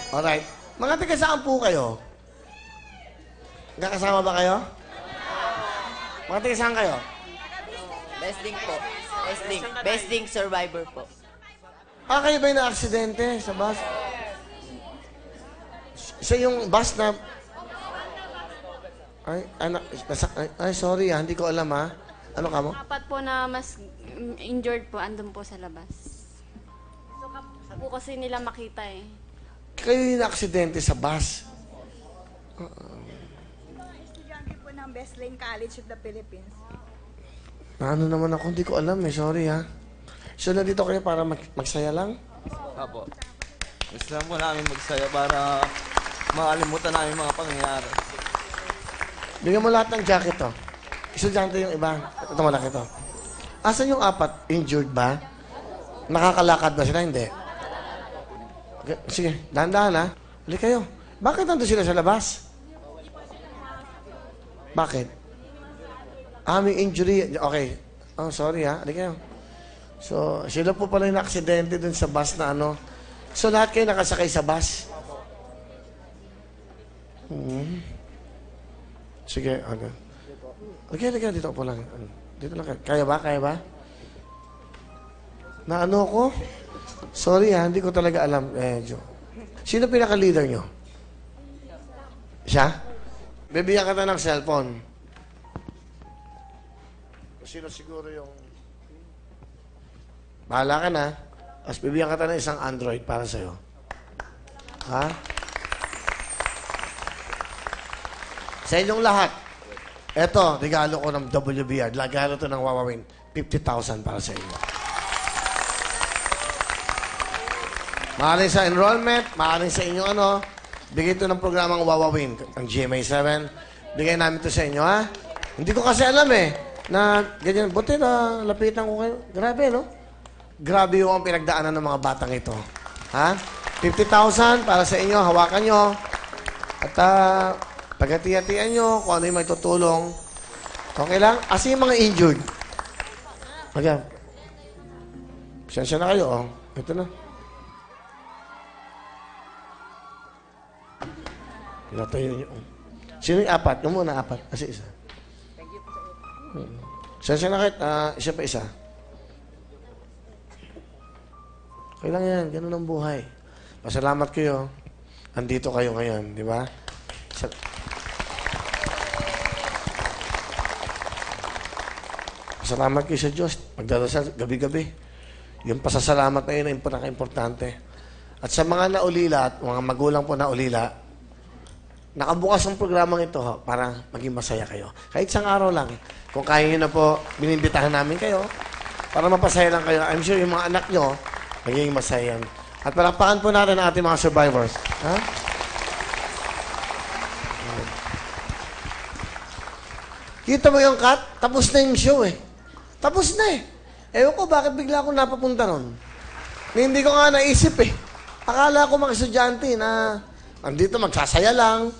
Alright. Mga taga saan po kayo? Nagkakasama ba kayo? Mga taga saan kayo? Besting po. Besting survivor po. Ah, kayo ba yung na-aksidente sa bus? Siya yung bus na... Ay, sorry hindi ko alam Ano ka mo? Apat po na mas injured po, andun po sa labas. So, po kasi nila makita eh. Kayo yung na-aksidente sa bus? Estudyante po ng Best Lane College of the Philippines. Ano naman ako, hindi ko alam sorry So, nandito kayo para magsaya lang? Apo. Gusto lang po namin magsaya para makalimutan namin mga pangyayari. Bigyan mo lahat ng jacket Estudyante yung iba. Ito malaki to. Asan yung apat? Injured ba? Nakakalakad ba sila? Hindi. Okay, sige, dahan-dahan Hali kayo. Bakit nandun sila sa labas? Bakit? May injury. Okay. Oh, sorry Hali kayo. So, sila po pala yung aksidente dun sa bus na So, lahat kayo nakasakay sa bus? Sige, Okay, dito po lang. Dito lang kayo. Kaya ba? Na ko? Sorry hindi ko talaga alam. Sino pinaka-leader nyo? Siya? Bibigyan ka ng cellphone. Sino siguro yung... Bahala ka na. Tapos bibigyan ka ng isang Android para sa'yo. Sa inyong lahat, eto, regalo ko ng WBR. Regalo to ng Wawawin. 50,000 para sa inyo. Maaaring sa enrollment, maaaring sa inyo bigay ito ng programang Wawawin, ang GMA 7. Bigay namin ito sa inyo, Hindi ko kasi alam na ganyan. Buti na lapitan ko kayo. Grabe, Grabe yung pinagdaanan ng mga batang ito. 50,000 para sa inyo, hawakan nyo. At pagkati-hatian nyo kung ano yung may tutulong. Okay lang? Asi yung mga injured. Okay. Sensya na kayo, Ito na. Pinatayo nyo. Sino yung apat? Yung muna, apat. Kasi isa. Sensya na kahit isa pa isa. Okay lang yan. Ganun ang buhay. Pasalamat kayo. Andito kayo ngayon. Di ba? Pasalamat kayo sa Diyos. Pagdadasal gabi-gabi. Yung pasasalamat na yun ang pinaka-importante. At sa mga naulila at mga magulang po naulila, nakabukas ang programang ito para maging masaya kayo. Kahit isang araw lang. Kung kaya nyo na po, binimbitahan namin kayo para mapasaya lang kayo. I'm sure yung mga anak nyo, magiging masaya yan. At palakpakan po natin ang ating mga survivors. Kita mo yung cut? Tapos na yung show Tapos na Ewan ko, bakit bigla akong napapunta ron? Hindi ko nga naisip Akala ko mga estudyante na andito magsasaya lang.